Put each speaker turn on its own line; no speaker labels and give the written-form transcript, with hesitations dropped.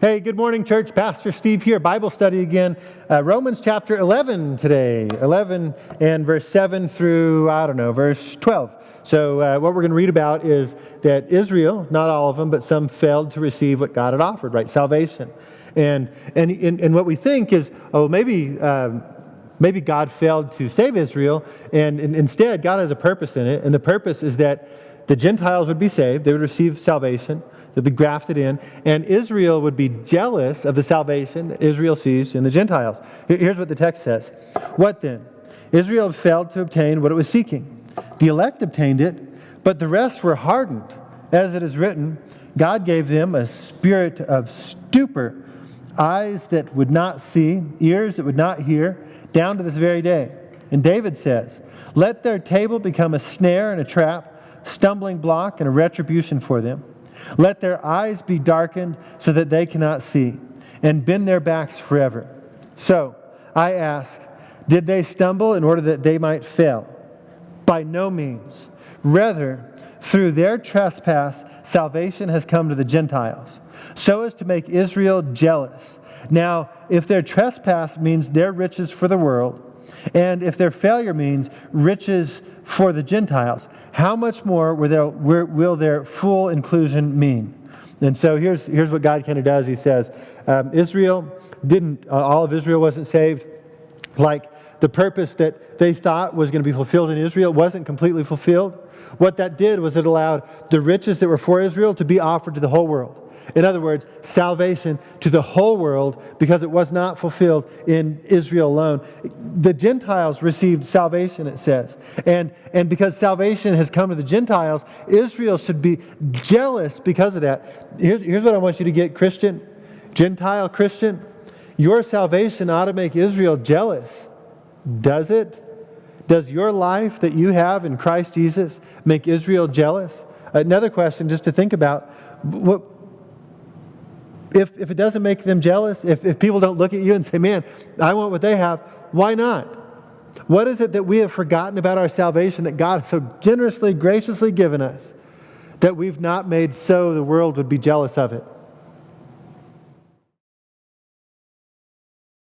Hey, good morning, church. Pastor Steve here. Bible study again. Romans chapter 11 today. 11 and verse 7 through, verse 12. So what we're going to read about is that Israel, not all of them, but some failed to receive what God had offered, right? Salvation. And what we think is, maybe God failed to save Israel, and instead God has a purpose in it, and the purpose is that the Gentiles would be saved, they would receive salvation, they'd be grafted in, and Israel would be jealous of the salvation that Israel sees in the Gentiles. Here's what the text says. What then? Israel failed to obtain what it was seeking. The elect obtained it, but the rest were hardened. As it is written, God gave them a spirit of stupor, eyes that would not see, ears that would not hear, down to this very day. And David says, let their table become a snare and a trap, stumbling block and a retribution for them. Let their eyes be darkened so that they cannot see, and bend their backs forever. So, I ask, did they stumble in order that they might fail? By no means. Rather, through their trespass, salvation has come to the Gentiles, so as to make Israel jealous. Now, if their trespass means their riches for the world, and if their failure means riches for the Gentiles, how much more will their full inclusion mean? And so here's what God kind of does. He says, all of Israel wasn't saved. Like the purpose that they thought was going to be fulfilled in Israel wasn't completely fulfilled. What that did was it allowed the riches that were for Israel to be offered to the whole world. In other words, salvation to the whole world, because it was not fulfilled in Israel alone. The Gentiles received salvation, it says. And because salvation has come to the Gentiles, Israel should be jealous because of that. Here's what I want you to get, Christian, Gentile Christian. Your salvation ought to make Israel jealous. Does it? Does your life that you have in Christ Jesus make Israel jealous? Another question just to think about. If it doesn't make them jealous, if people don't look at you and say, man, I want what they have, why not? What is it that we have forgotten about our salvation that God has so generously, graciously given us that we've not made so the world would be jealous of it?